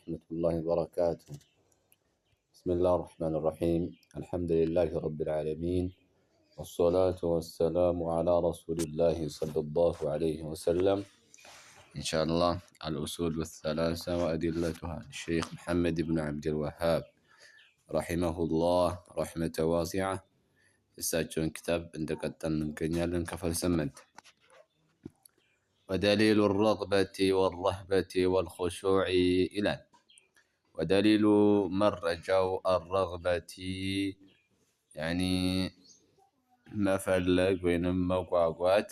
ورحمة الله وبركاته. بسم الله الرحمن الرحيم. الحمد لله رب العالمين، والصلاة والسلام على رسول الله صلى الله عليه وسلم. إن شاء الله الأصول الثلاثة وأدلتها الشيخ محمد بن عبد الوهاب رحمه الله رحمة واسعة. الساجون كتاب عندك التنقل كفل سمنت. ودليل الرغبة والرهبة والخشوع إلى ودليل مرجو الرغبة يعني مفلق وين مقعقات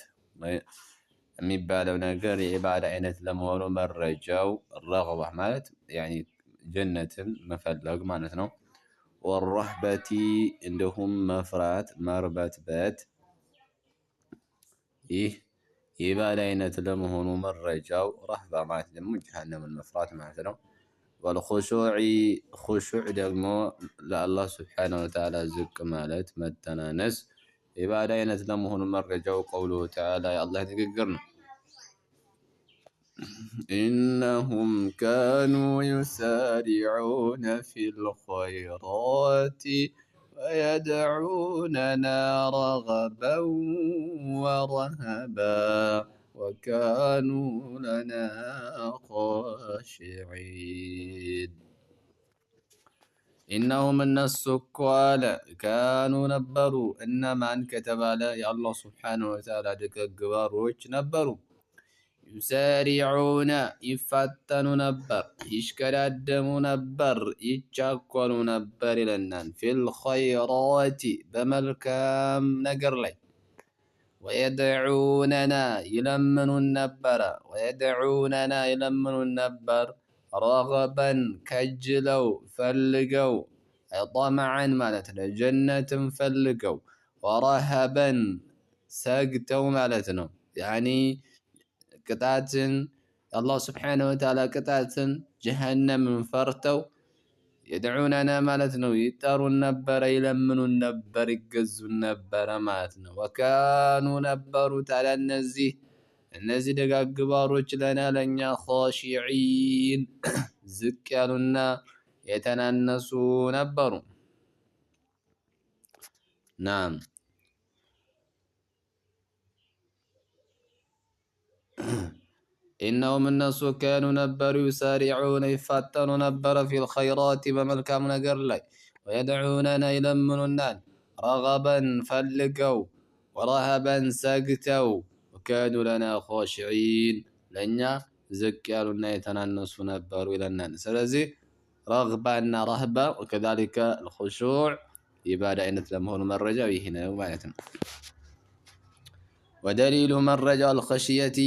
የሚባለው ነገር የኢባዳ አይነት ለመሆኑ መረጃው الرغبة ማለት يعني ጀነትን መፈለግ ማለት ነው። والرهبة እንደሁም መፍራት መርበትበት ይህ የኢባዳ አይነት ለመሆኑ መረጃው ረህባ ማለት ደግሞ ጀሃነምን መፍራት ማለት ነው። والخشوع خشوع ደግሞ ለአላህ ስብሓነሁ ወተዓላ ዝቅ ማለት መተናነስ ኢባዳ አይነት ለመሆኑ መረጃው ቀውሉሁ ተዓላ የአላህ ንግግር ነው። إنهم كانوا يسارعون في الخيرات ويدعوننا رغبا ورهبا وكانوا لنا خاشعين. إنهم الناس كانوا نبروا إنما انكتب على الله سبحانه وتعالى دك الجباروች ነበሩ يسارعون يفتنوا نبر يشكرادموا نبر يتشاكلوا نبر لنان في الخيرات بملكام نقر لي ويدعوننا يلمنوا النبر ويدعوننا يلمنوا النبر رغبا كجلوا فلقوا طمعا مالتنا جنة فلقوا ورهبا ساقتوا مالتنا يعني قطعة الله سبحانه وتعالى قطعة جهنم فرتوا يدعوننا مالتنا يتاروا النبر يلمنوا النبر يقزوا النبر مالتنا وكانوا نبروا تعالى النزي دقاق قباروች لنا لنيا خاشعين ዝቅ ያሉና የተናነሱ ነበሩ። ናም إنهم الناس كانوا نبروا يسارعون يفتنوا نبر في الخيرات بملكام نقر لي ويدعوننا يلمننا رغبا فلقوا ورهبا سقتوا وكانوا لنا خاشعين لنيا زك يالونا يتنانسوا نبروا إلى الناس. سلازي رغبة رهبة وكذلك الخشوع يبادأ أن تلمهون مرجع هنا ومعناتنا. ودليل مرجع الخشية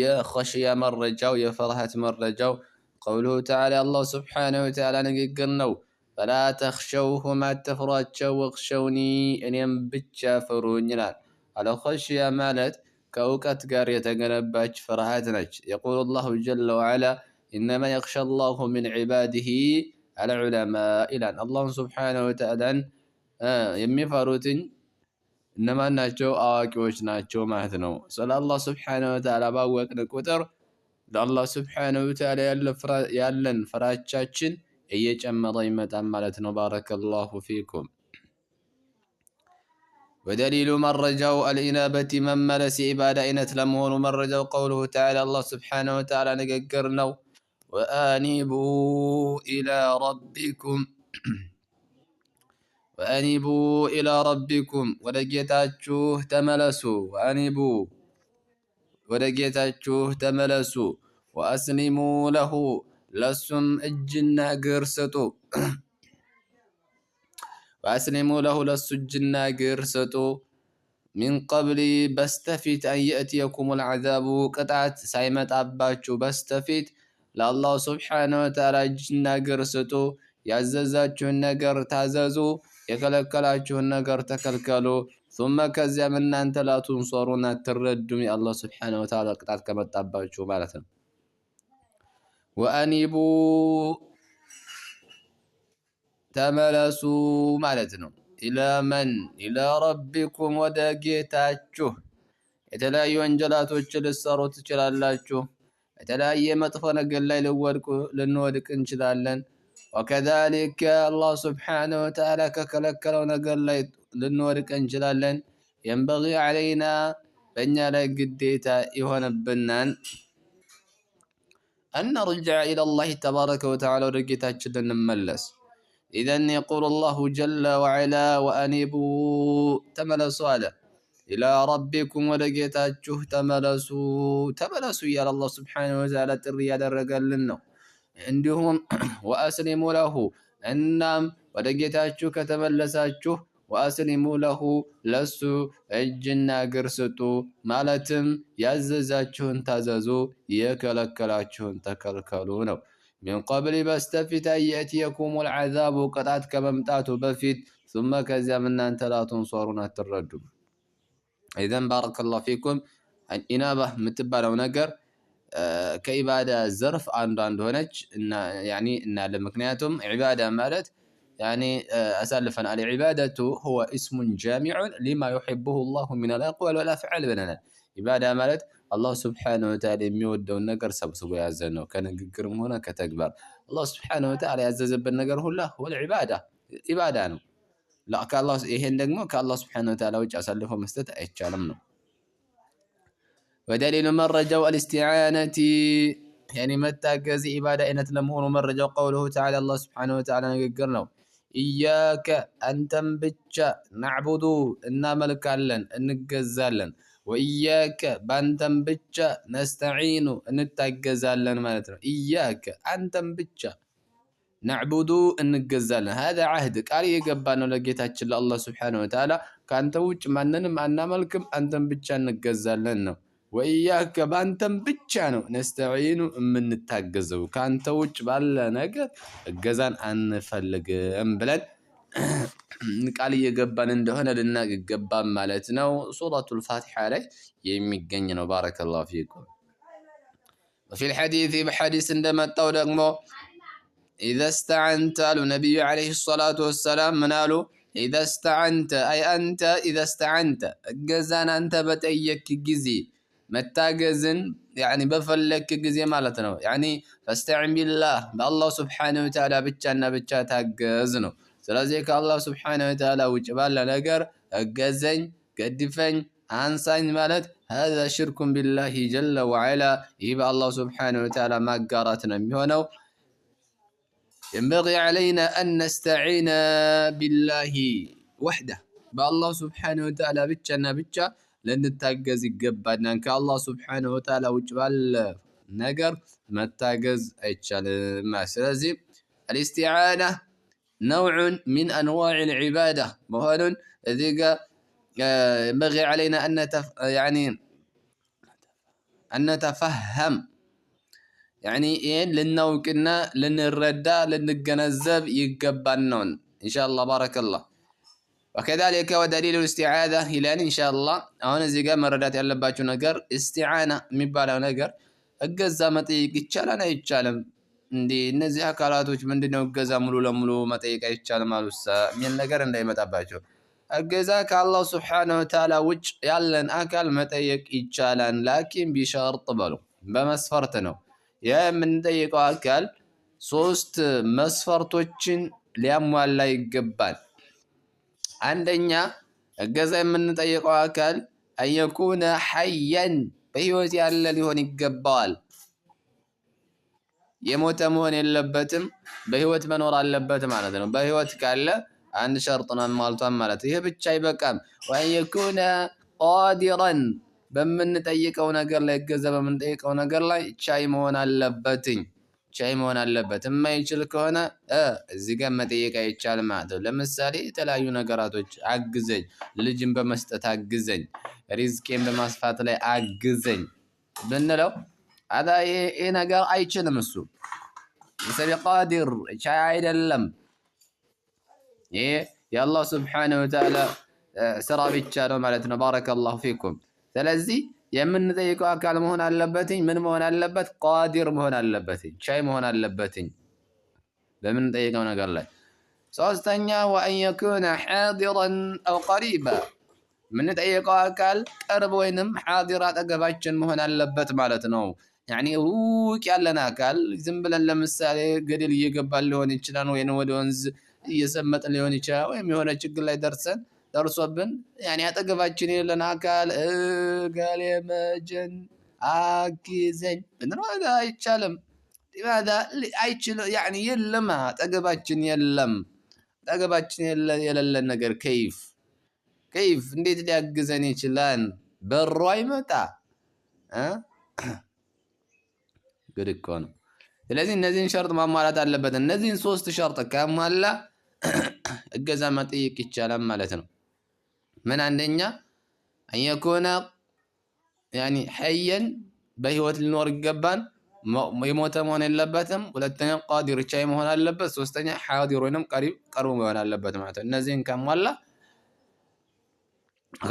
يا خشية مرجع يا فرحة مرجع قوله تعالى الله سبحانه وتعالى نقرنو فلا تخشوهما تفراتشوا واخشوني أن ينبتشا فرونينا على خشية مالت كأوقات قارية تقنباج فرحاتناج. يقول الله جل وعلا إنما يخشى الله من عباده على علماء إلى الله سبحانه وتعالى يمي فاروتين إنما ناتشو آكوش ناتشو ماثنو صلى الله سبحانه وتعالى باوكنا كتر الله سبحانه وتعالى يالن فراتشاتشن إيج أما ضيمة أمالتنا بارك الله فيكم. ودليل من رجوا الإنابة من ملس عبادة إن تلمون من رجوا قوله تعالى الله سبحانه وتعالى نقرنوا وأنيبوا إلى ربكم وأنيبوا إلى ربكم ودقيتاتشوه تملسوا وأنيبوا ودقيتاتشوه تملسوا وأسلموا له لسم الجنة قرستوا وأسلموا له للسجنا قرستو من قبل بستفيت أن يأتيكم العذاب قطعت سايمت أباتشو بستفيت لله سبحانه وتعالى جنا قرستو يعززاتشو النقر تعززو يكلكلاتشو النقر تكلكلو ثم كزي من أنت لا تنصرون تردمي الله سبحانه وتعالى قطعت كما تأباتشو مالتنا. وأنيبوا تملسوا مالتنا إلى من إلى ربكم ودقيتاتشو የተለያዩ ወንጀላቶችን ልትሰሩ ትችላላችሁ። የተለያየ መጥፎ ነገር ላይ ልንወድቅ እንችላለን። ወከዛሊከ አላህ ሱብሓነሁ ወተዓላ ከከለከለው ነገር ላይ ልንወድቅ እንችላለን። የንበጊ ዐለይና በእኛ ላይ ግዴታ ይሆንብናል أن نرجع إلى الله تبارك وتعالى ورقيتاችን ልንመለስ إذن يقول الله جل وعلا وأنيبوا تملسوا على إلى ربكم ورقيتاችሁ ተመለሱ እያለ አላህ ሱብሓነሁ ወተዓላ ጥሪ ያደረገልን ነው። እንዲሁም ወአስሊሙ ለሁ እናም ወደ ጌታችሁ ከተመለሳችሁ ወአስሊሙ ለሁ ለሱ እጅና እግር ስጡ ማለትም ያዘዛችሁን ታዘዙ የከለከላችሁን ተከልከሉ ነው። ሚን ቀብል በስተፊት አየእትየኩም ልዓዛቡ ቅጣት ከመምጣቱ በፊት ثم ከዚያም እናንተ ላ ትንሰሩን አትረዱም። ኢዘን ባረከላሁ ፊኩም ኢናባ የምትባለው ነገር ከኢባዳ ዘርፍ አንዷ እንደሆነች እናያለን። ምክንያቱም ዒባዳ ማለት أسلفنا العبادة هو اسم جامع لما يحبه الله من الأقوال والأفعال بننا عبادة مالت الله سبحانه وتعالى يميود النجر سبسبو يعزنه كان نجرم هنا كتكبر الله سبحانه وتعالى يعزز بالنجر هو العبادة عبادة لا كالله يهين دقمو كالله سبحانه وتعالى وجه أسلفه مستت أيتشالمنه ودليل مرجو الاستعانة متى كزي عبادة إن تلمهون مرجو قوله تعالى الله سبحانه وتعالى نقرنه إياك أنتم بتشا نعبدو إنا ملكالن نجزالن وإياك بانتم بتشا نستعينو نتجزالن مالتنا إياك أنتم بتشا نعبدو نجزالن هذا عهدك علي يقبانو لقيتها الله سبحانه وتعالى كان توج مننم أنا ملكم أنتم بتشا نجزالن وإياك بانتم بتشانو نستعينو من نتاجزو كان توج بالا نجر الجزان أنفلق بلد قال يقبان اندهنا لنا قبان مالتنا وصورة الفاتحة عليه يميقنين بارك الله فيكم. وفي الحديث بحديث عندما تودقمو إذا استعنت النبي عليه الصلاة والسلام منالو إذا استعنت أي أنت إذا استعنت الجزان أنت بتأيك جزي متاجزن بفلك جزي مالتنا فاستعن بالله بالله سبحانه وتعالى بتشا تاجزنو سلازيك الله سبحانه وتعالى وجبال نجر الجزن قدفن عنسان مالت هذا شرك بالله جل وعلا يبقى الله سبحانه وتعالى ما قارتنا ميونو ينبغي علينا أن نستعين بالله وحده بالله سبحانه وتعالى بتشا لأن التاجز يقبلنا كالله سبحانه وتعالى وجبال نجر ما التاجز أيتشال ما سلازي الاستعانة نوع من أنواع العبادة مهل ذيك ينبغي علينا أن نتفهم لنوكنا لنردى لنجنزب يقبلنون إن شاء الله بارك الله. وكذلك ودليل الاستعاذة هلان إن شاء الله هنا زيقا مردات يلباتو نقر استعانة مبالا نقر الجزا متيك يتشالنا يتشالم دي እነዚህ አካላቶች ምንድነው እገዛ ሙሉ ለሙሉ መጠየቅ አይቻልም አሉሳ ምን ነገር እንዳይመጣባቸው እገዛ ከአላህ Subhanahu Wa Ta'ala ውጭ ያለን አካል መጠየቅ ይቻላል ላኪን ቢሸርጥ በሉ በመስፈርት ነው የምንጠይቀው አካል ሶስት መስፈርቶችን ሊያሟላ ይገባል አንደኛ እገዛ የምንጠይቀው አካል አየኩነ ሐየን በህይወት ያለ ሊሆን ይገባዋል የሞተ መሆን የለበትም በህይወት መኖር አለበት ማለት ነው በህይወት ካለ አንድ ሸርጥ ነው ማልቷን ማለት ይሄ ብቻ አይበቃም ወአየኩነ ቃዲራን በምንጠይቀው ነገር ላይ እገዛ በምንጠይቀው ነገር ላይ ቻይ መሆን አለበት የማይችል ከሆነ እዚህ ጋር መጠየቅ አይቻልም ማለት ነው ለምሳሌ የተለያዩ ነገራቶች አግዘኝ ልጅን በመስጠት አግዘኝ ሪዝቄን በማስፋት ላይ አግዘኝ ብንለው هذا ነገር አይችልም እሱ ሰቢ ቃዲር ቻይ አይደለም ይሄ የአላህ Subhanahu Wa Ta'ala ስራ ብቻ ነው ማለት ነው ባረከላሁ ፊኩም ስለዚህ የምንጠይቀው አካል መሆን አለበት ምን መሆን አለበት ቃዲር መሆን አለበት ቻይ መሆን አለበት በምንጠይቀው ነገር ላይ ሶስተኛ وأن يكون حاضرا أو قريبا من ጠይቀው አካል ቅርብ ወይንም حاضر አጠገባችን መሆን አለበት ማለት ነው يعني روቅ ያለን አካል ዝም ብለን ለምሳሌ ገደል እየገባን ሊሆን ይችላል ወይ ወደ ወንዝ እየሰመጥን ሊሆን ይችላል ወይም የሆነ ችግር ላይ ደርሶብን يعني አጠገባችን ያለን አካል ጋሌ መጀን አግዘኝ ብንለው አይቻልም لماذا አይችል يعني የለም አጠገባችን የለም አጠገባችን የሌለን ነገር كيف እንዴት ሊያግዘን ይችላል በሩ አይመጣ ግድ እኮ ነው ስለዚህ እነዚህን ሸርጥ ማሟላት አለበት እነዚህን ሶስት ሸርጥ ካሟላ እገዛ መጠየቅ ይቻላል ማለት ነው ምን አንደኛ ان يكون يعني حيا በህይወት ሊኖር ይገባል የሞተ መሆን የለበትም ሁለተኛ ቃዲር ቻይ መሆን አለበት ሶስተኛ ሐዲር ወይንም ቀርቦ መሆን አለበት ማለት ነው እነዚህን ካሟላ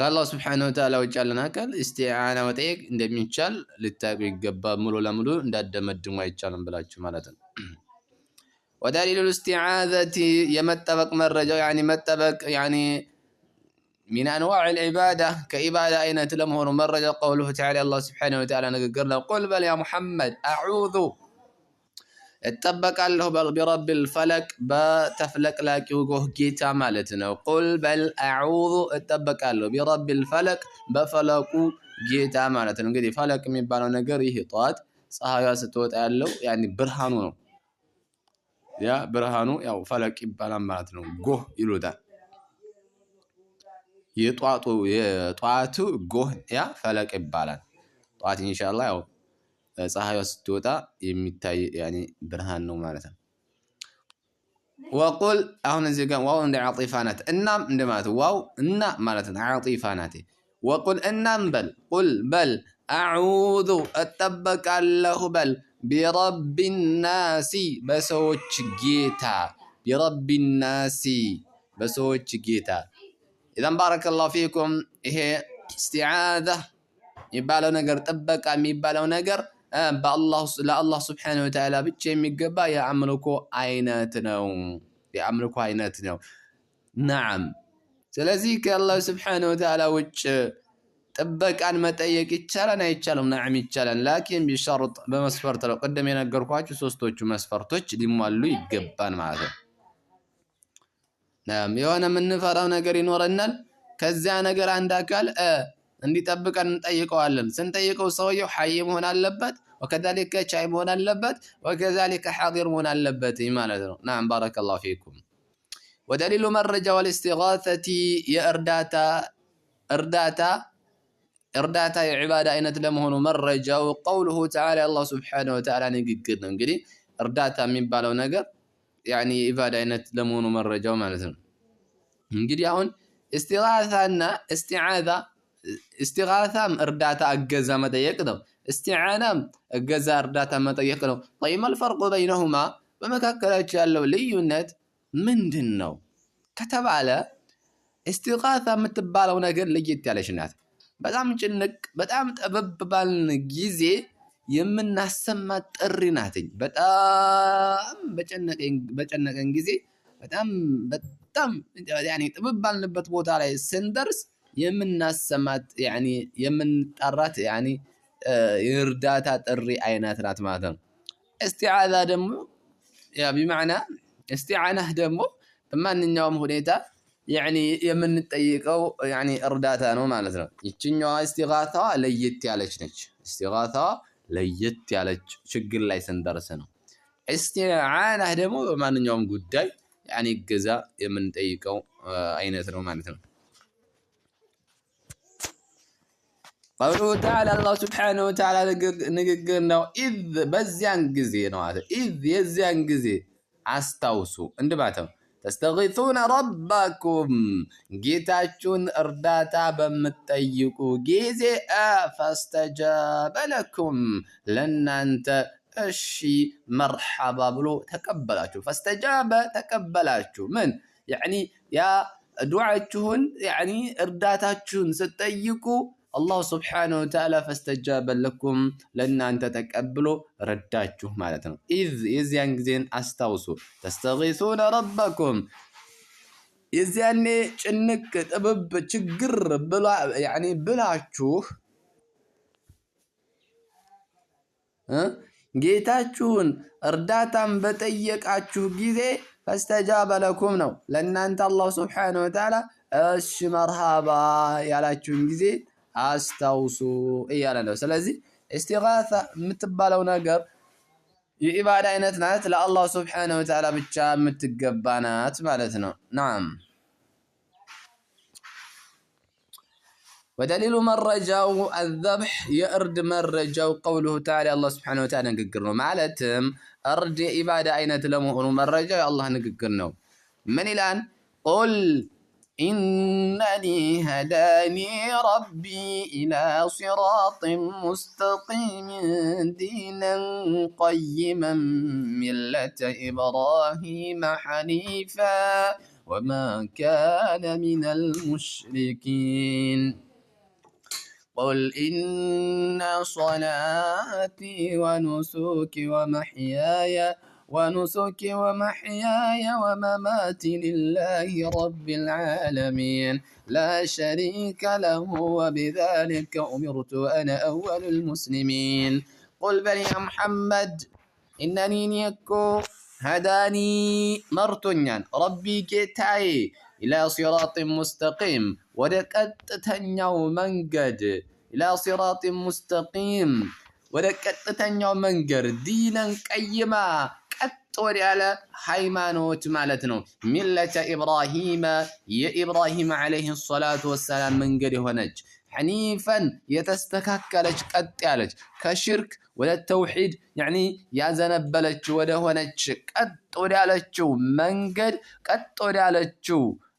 الله سبحانه وتعالى وجعلنا كل استعانة وتيك እንደሚቻል ልታቁ ይገባል ሙሉ ለሙሉ እንዳደመድሙ አይቻልም ብላችሁ ማለት ነው ودليل الاستعاذة يمتبق مرجو يعني متبق يعني من انواع العباده كعباده اين تلمهون مرجو قوله تعالى الله سبحانه وتعالى نقرنا قل بل يا محمد اعوذ اتبق الله برب الفلك بتفلق لاكي وجوه جيتا مالتنا قل بل اعوذ اتبق الله برب الفلك بفلقو جيتا مالتنا እንግዲህ فلك የሚባለው ነገር ይሄ ጧት ፀሐይዋ ስትወጣ ያለው يعني ብርሃኑ ነው ያ ብርሃኑ ያው ፈለቅ ይባላል ማለት ነው ጎህ ይሉታል የጧቱ ጎህ ያ ፈለቅ ይባላል ጧት ኢንሻአላህ ያው ፀሐይዋ ስትወጣ የሚታይ يعني ብርሃን ነው ማለት ነው وقل አሁን እዚህ ጋር ዋው እንደ አጢፋናት እናም እንደማለት ዋው እና ማለት ነው አጢፋናት وقل እናም በል قل بل اعوذ اتبقالله بل برب الناس በሰዎች ጌታ برب الناس በሰዎች ጌታ اذا بارك الله فيكم ይሄ استعاذة የሚባለው ነገር ጥበቃ የሚባለው ነገር ለአላህ Subhanahu Wa Ta'ala ብቻ የሚገባ የአምልኮ አይነት ነው نعم ስለዚህ ከአላህ Subhanahu Wa Ta'ala ውጭ ጥበቃን መጠየቅ ይቻላል አይቻልም نعم ይቻላል لكن بشرط በመስፈርት ነው ቀደም የነገርኳችሁ ሶስቶቹ መስፈርቶች ሊሟሉ ይገባል ማለት ነው نعم የሆነ ምንፈራው ነገር ይኖርናል ከዚያ ነገር አንድ አካል እንዲጠብቀን እንጠይቀዋለን ስንጠይቀው ሰውየው ሐይ መሆን አለበት وكذلك ቻይ መሆን አለበት وكذلك حاضر መሆን አለበት ማለት ነው نعم بارك الله فيكم ودليل مرجة والاستغاثة يا እርዳታ የዒባዳ አይነት ለመሆኑ መረጃው قوله تعالى الله سبحانه وتعالى ንግግር ነው እንግዲህ እርዳታ የሚባለው ነገር يعني ኢባዳ አይነት ለመሆኑ መረጃው ማለት ነው እንግዲህ አሁን استغاثና استغاثة እርዳታ እገዛ መጠየቅ ነው استعانة እገዛ እርዳታ መጠየቅ ነው طيب ما الفرق بينهما በመካከላቸው ያለው ልዩነት ምንድነው ከተባለ استغاثة የምትባለው ነገር ለየት ያለች ናት በጣም ጭንቅ በጣም ጠበብ ባልን ጊዜ የምናሰማት ጥሪ ናት በጣም በጨነቀን ጊዜ በጣም يعني ጠበብ ባልንበት ቦታ ላይ ስንደርስ የምናሰማት يعني የምንጠራት يعني የእርዳታ ጥሪ አይነት ናት ማለት ነው استعاذة ደግሞ ያ بمعنى استعانة ደግሞ በማንኛውም ሁኔታ يعني የምንጠይቀው يعني እርዳታ ነው ማለት ነው ይችኛዋ استغاثة ለየት ያለች ነች استغاثة ለየት ያለች ችግር ላይ ስንደርስ ነው استعانة ደግሞ በማንኛውም ጉዳይ يعني እገዛ የምንጠይቀው አይነት ነው ማለት ነው قوله تعالى الله سبحانه وتعالى نقرنا إذ بزيان قزي نوعات إذ يزيان قزي عستوسو اندباتهم تستغيثون ربكم جيتاشون ارداتا بمتأيكو جيزي فاستجاب لكم لن انت اشي مرحبا بلو تقبلاتو فاستجاب تقبلاتو من يعني يا دعاتشون يعني ارداتاتشون ستأيكو الله سبحانه وتعالى فاستجاب لكم لأن أنت تقبلوا رداتشوه مالتنا إذ يزيان زين أستوسوا تستغيثون ربكم يزياني انك تبب تشقر بلا يعني بلاتشوه ጌታችሁን እርዳታን በጠየቃችሁ ጊዜ ፈስተጃበ ለኩም ነው። ለእናንተ አላህ ሱብሓነሁ ወተዓላ እሺ መርሃባ ያላችሁን ጊዜ አስታውሱ እያለ ነው። ስለዚህ ኢስቲጋሳ የምትባለው ነገር የኢባዳ አይነት ናት። ለአላህ ሱብሓነሁ ወተዓላ ብቻ የምትገባ ናት ማለት ነው። ናም ودليل مرجاو الذبح يأرد مرجاو قوله تعالى الله سبحانه وتعالى نقرنو مالتم أرد إبادة أين تلمهن مرجاو الله نقرنو من الآن قل إنني هداني ربي إلى صراط مستقيم دينا قيما ملة إبراهيم حنيفا وما كان من المشركين قل إن صلاتي ونسكي ومحياي ومماتي لله رب العالمين لا شريك له وبذلك أمرت أنا أول المسلمين قل بل يا محمد إنني نيكو هداني مرتنيا ربي كتاي إلى صراط مستقيم ودكت تنيو منقد إلى صراط مستقيم ودكت تنيو منقر دينا قيما قد على حيمانوت مالتنا ملة إبراهيم يا إبراهيم عليه الصلاة والسلام منقر هنج حنيفا يتستككلج قد علج كشرك ولا التوحيد يعني يا زنبلج ولا هنج قد علج منقر قد علج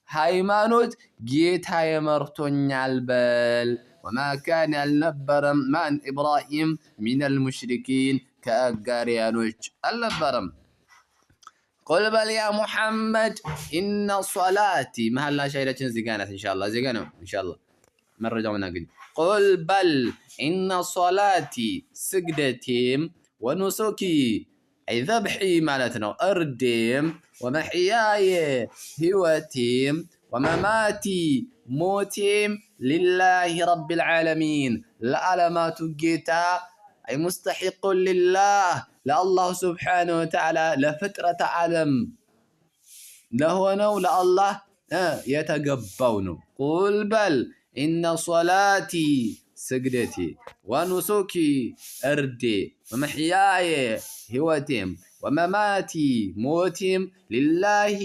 ሃይማኖት ጌታ የመርቶኛል በል وما كان النبرم من إبراهيم من المشركين كأجاريانوش النبرم قل بل يا محمد إن صلاتي ما هلا شيلة زيجانة إن شاء الله زيجانة إن شاء الله مرة جونا قل قل بل إن صلاتي سجدتيم ونسكي أي ذبحي مالتنا أرديم ومحياي هوتيم ومماتي موتيم لله رب العالمين العلامات جيتا أي مستحق لله لله سبحانه وتعالى لفترة عالم لهونو لله يتقبونه قل بل إن صلاتي سجدتي ونسكي أردي ومحياي هوتيم ومماتي موتيم لله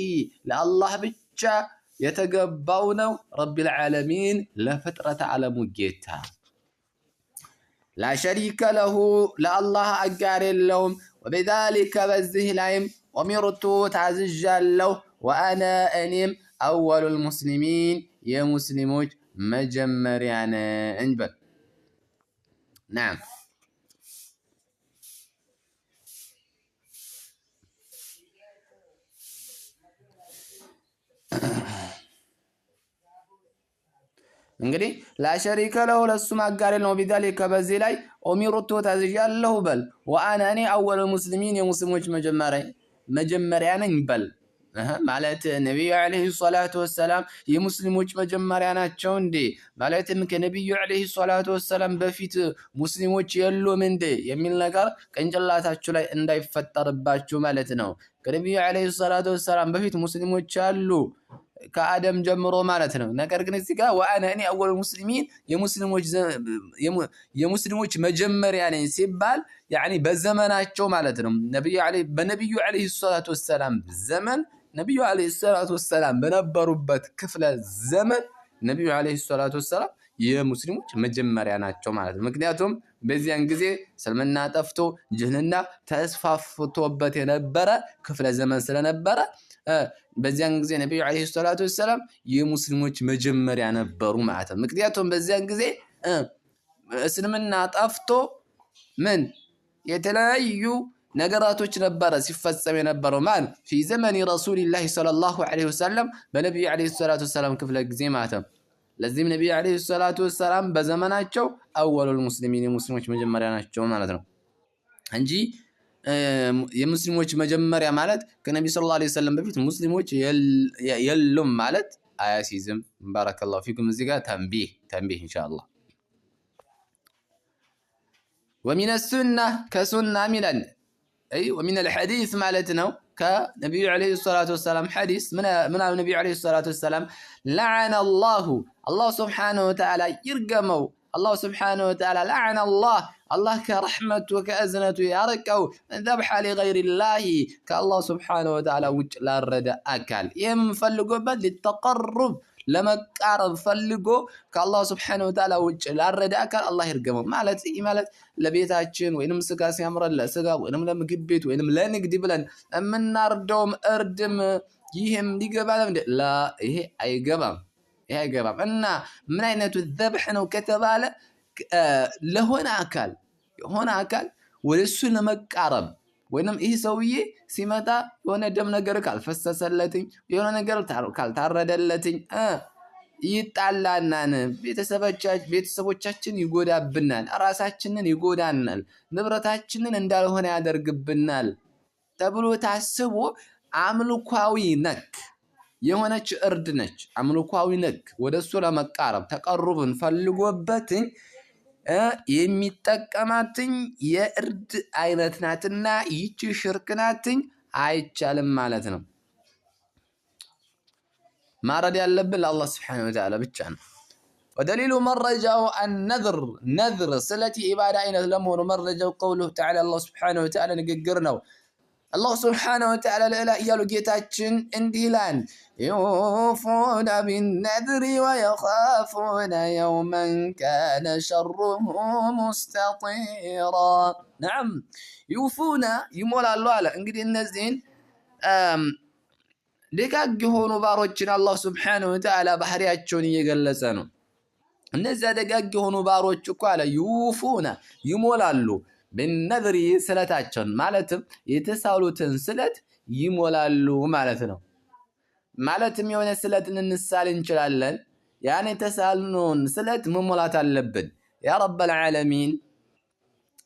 لله بجا يتقبونه رب العالمين لفترة عالم جيتا لا شريك له لله أجار اللهم وبذلك بزه لايم ومرتو تعزج له وأنا أنيم أول المسلمين يا مسلموج مجمر يعني انبل نعم እንግዲህ ላሸሪከ ለሁ ለሱ ማጋሪ ነው ቢዳሊከ በዚህ ላይ ኦሚሩቱ ታዝዣለሁ በል ወአና እኔ አወል ሙስሊሚን የሙስሊሞች መጀመሪያ ነኝ በል ማለት ነብዩ አለይሂ ሰላቱ ወሰላም የሙስሊሞች መጀመሪያ ናቸው እንዴ ማለትም ከነብዩ አለይሂ ሰላቱ ወሰላም በፊት ሙስሊሞች የሉም እንዴ የሚል ነገር ቅንጭላታችሁ ላይ እንዳይፈጠርባችሁ ማለት ነው ከነብዩ አለይሂ ሰላቱ ወሰላም በፊት ሙስሊሞች አሉ ከአደም ጀምሮ ማለት ነው ነገር ግን እዚህ ጋር ወአና እኔ አወል ሙስሊሚን የሙስሊሞች መጀመሪያ ነኝ ሲባል يعني በዘመናቸው ማለት ነው በነብዩ አለይሂ ሰላቱ ወሰላም ዘመን ነብዩ አለይሂ ሰላቱ ወሰላም በነበሩበት ክፍለ ዘመን ነብዩ አለይሂ ሰላቱ ወሰላም የሙስሊሞች መጀመሪያ ናቸው ማለት ነው ምክንያቱም በዚያን ጊዜ እስልምና ጠፍቶ ጅህልና ተስፋፍቶበት የነበረ ክፍለ ዘመን ስለነበረ በዚያን ጊዜ ነብዩ አለይሂ ሰላቱ ወሰላም የሙስሊሞች መጀመሪያ ነበሩ ማለት ነው ምክንያቱም በዚያን ጊዜ እስልምና ጠፍቶ ምን የተለያዩ ነገራቶች ነበረ ሲፈጸም የነበረው ማን في زمن رسول الله صلى الله عليه وسلم በነብዩ አለይሂ ሰላቱ ወሰላም ክፍለ ጊዜ ማለት ነው ለዚህም ነብዩ አለይሂ ሰላቱ ወሰላም በዘመናቸው አወሉል ሙስሊሚን የሙስሊሞች መጀመሪያ ናቸው ማለት ነው እንጂ የሙስሊሞች መጀመሪያ ማለት ከነብዩ ሰለላሁ ዐለይሂ ወሰለም በፊት ሙስሊሞች የሉም ማለት አያሲዝም ባረከላሁ ፊኩም እዚህ ጋር ተንቢህ ኢንሻአላህ ومن السنة كسنة أي ومن الحديث مالتنا كنبي عليه الصلاة والسلام حديث من النبي عليه الصلاة والسلام لعن الله سبحانه وتعالى يرقمه الله سبحانه وتعالى لعن الله كرحمة وكأزنة ياركو ذبح لغير الله كالله سبحانه وتعالى وجه لا رد أكل ينفلقوا بل للتقرب لما قارب فلقوا كالله سبحانه وتعالى وجه لا رد أكل الله يرقمه مالت لبيتاችን ወይንም ስጋ ሲያምረን ለስጋ ወይንም ለምግብ ቤት ወይንም ለንግድ ብለን የምናርደውም እርድም ይሄም ሊገባ ላ ይሄ አይገባም እና ምን አይነቱ ذبح ነው ከተባለ ለሆነ አካል ወደሱ ለመቃረብ ወይንም ይሄ ሰውዬ ሲመጣ የሆነ ደም ነገር ካልፈሰሰለትኝ የሆነ ነገር ካልታረደለትኝ ይጣላናን ቤተሰቦቻችን ይጎዳብናል ራሳችንን ይጎዳናል ንብረታችንን እንዳልሆነ ያደርግብናል ተብሎ ታስቦ አምልኳዊ ነክ የሆነች እርድ ነች አምልኳዊ ነክ ወደሱ ለመቃረብ ተቀርቡን ፈልጎበትኝ የሚጠቀማትኝ የእርድ አይነት ናትና ይቺ ሽርክ ናትኝ አይቻልም ማለት ነው ما رد يلبن الله سبحانه وتعالى بتشان ودليل مرجع النذر صلة عبادة أين لمون مرجع قوله تعالى الله سبحانه وتعالى نقرنا الله سبحانه وتعالى لا يالو جيتاتشن انديلان يوفون بالنذر ويخافون يوما كان شره مستطيرا نعم يوفون يمول الله انقدي النزين ደጋግ የሆኑ ባሮችን አላህ Subhanahu Wa Ta'ala ባህሪያቸውን እየገለጸ ነው እነዛ ደጋግ የሆኑ ባሮች እኮ አለ ይውፉና ይሞላሉ በነذሪ ስለታቸውን ማለትም የተሳሉትን ስለት ይሞላሉ ማለት ነው ማለትም የሆነ ስለትን እንሳል እንችላለን ያን የተሳልነውን ስለት መሞላት አለብን ያ ረበል ዓለሚን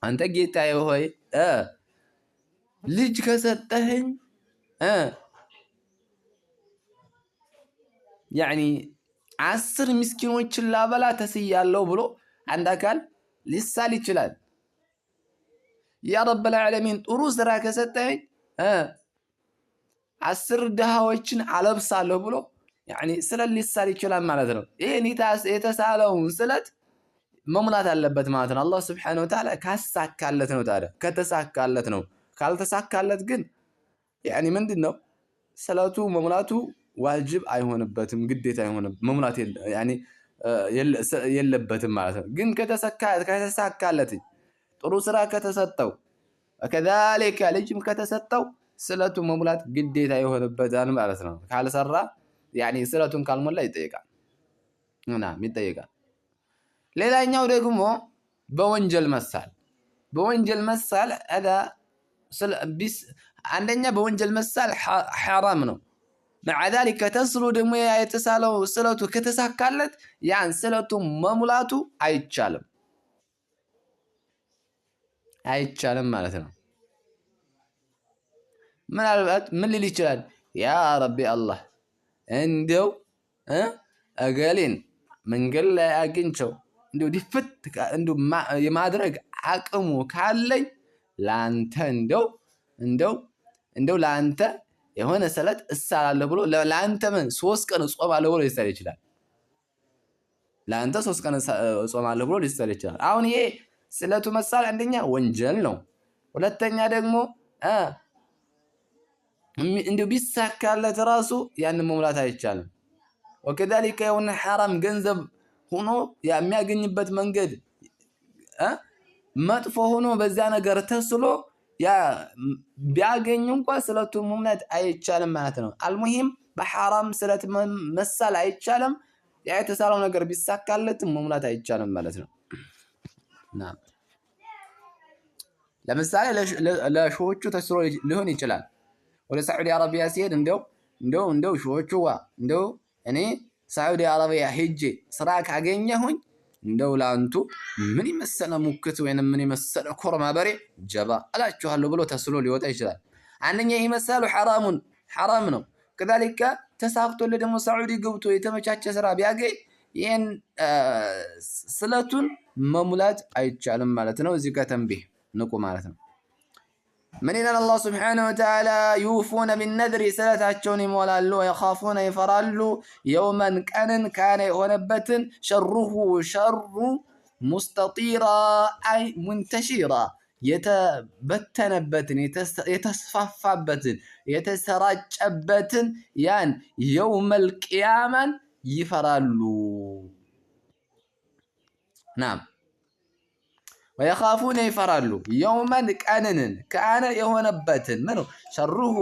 አንተ ጌታዬ ሆይ ልጅ ከሰጠኸኝ يعني 10 ምስኪኖችን ላበላ ተስያለው ብሎ አንድ አካል ሊሳል ይችላል ያ ረብ العالمين ጥሩ ስራ ከሰጠኝ 10 ድሃዎችን አለብሳለሁ ብሎ يعني ስለት ሊሳል ይችላል ማለት ነው ይሄ የተሳለውን ስለት መሙላት አለበት ማለት ነው አላህ Subhanahu Wa Ta'ala ካሳካለት ነው ታዲያ ከተሳካለት ነው ካልተሳካለት ግን يعني ምንድነው ስለቱ መሙላቱ واجب አይሆንበትም ግዴታ አይሆንም መሙላት يعني የለበትም ማለት ነው ግን ከተሳካለት ጥሩ ስራ ከተሰጠው وكذلك ልጅም ከተሰጠው ስለቱ መሙላት ግዴታ ይሆንበታል ማለት ነው ካልሰራ يعني ስለቱን ካልሞላ ይጠይቃል ይጠይቃል ሌላኛው ደግሞ በወንጀል መሳል هذا አንደኛ በወንጀል መሳል حرام ነው مع ذلك تصلو دم يتسالو سلطو كتساكالت يعني سلطو ممولاتو አይቻልም ማለት ነው ምን ሊል ይችላል ያ ረቢ አላህ እንደው አገሊን መንገድ ላይ አግኝቸው እንደው ዲፍት የማድረግ አቅሙ ካለኝ ላንተ እንደው ላንተ የሆነ ሰለት እሳላለሁ ብሎ ላንተ ምን 3 ቀን ጾማለሁ ብሎ ሊሰል ይችላል ላንተ 3 ቀን ጾማለሁ ብሎ ሊሰል ይችላል አሁን ይሄ ስለቱ መሳል አንደኛ ወንጀል ነው ሁለተኛ ደግሞ እንደው ቢሳካለት ራሱ ያን መሙላት አይቻልም وكذلك የሆነ حرام ገንዘብ ሆኖ የሚያገኝበት መንገድ መጥፎ ሆኖ በዛ ነገር ተስሎ ያ ቢያገኙ እንኳን ስለቱ መሙላት አይቻልም ማለት ነው አልሙሂም በሐራም ስለት መሳል አይቻልም ያ የተሳለው ነገር ቢሳካለት መሙላት አይቻልም ማለት ነው ለምሳሌ ለሾዎቹ ተስሮ ሊሆን ይችላል ወደ ሳዑዲ አረቢያ ሲሄድ እንደው ሾዎቹ እንደው እኔ ሳዑዲ አረቢያ ሄጄ ስራ ካገኘሁኝ እንደው ላንቱ ምን ይመሰለ ሙክት ወይንም ምን ይመሰለ ኮርማ በሬ ጀባ አላችኋለሁ ብሎ ተስሎ ሊወጣ ይችላል አንደኛ ይመሰሉ حرام ነው كذلك ተሳክቶለ ደግሞ ሳዑዲ ገብቶ የተመቻቸ ስራ ቢያገኝ ይህን ስለቱን መሙላት አይቻልም ማለት ነው። እዚህ ጋር ተንቢህ ንቁ ማለት ነው። من إلى الله سبحانه وتعالى يوفون بالنذر سلتاتشون يمولالو ويخافون يفرالو يوما كان يهونبت شره شر مستطيرا أي منتشرا يتبتنبت يتصففبت يتسراجبت يعني يوم القيامة يفرالو. نعم ويخافون يفرالو يوما كان يهونبتن منو شره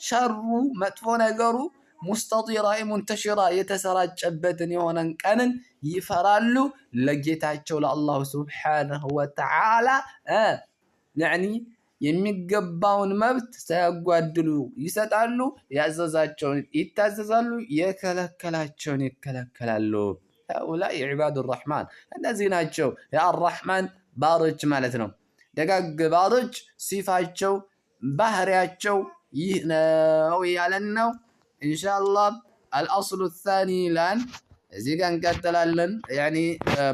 شر مدفون قرو مستطيرا منتشرا يتسراجبتن يهونا كان يفرالو لجيتاچو لله سبحانه وتعالى يعني የሚገባውን መብት ሳያጓድሉ ይሰጣሉ። ያዘዛቸውን ይታዘዛሉ፣ የከለከላቸውን ይከለከላሉ። هؤلاء عباد الرحمن እነዚህ ናቸው የአርራህማን ባሮች ማለት ነው። ደጋግ ባሮች ሲፋቸው ባህሪያቸው ይህ ነው ያለን ነው። ኢንሻአላህ الأصل الثاني الآن እዚህ ጋር እንቀጥላለን። يعني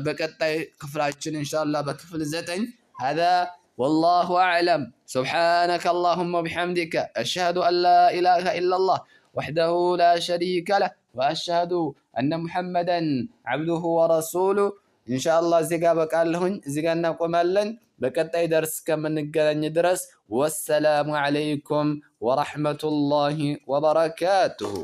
በቀጣይ ክፍላችን ኢንሻአላህ በክፍል 9 هذا والله أعلم. سبحانك اللهم وبحمدك أشهد أن لا إله إلا الله وحده لا شريك له وأشهد أن محمدا عبده ورسوله. إن شاء الله زيغا بقالهن زيغا نقومالن بقطاي درس كمن نغراني درس. والسلام عليكم ورحمة الله وبركاته.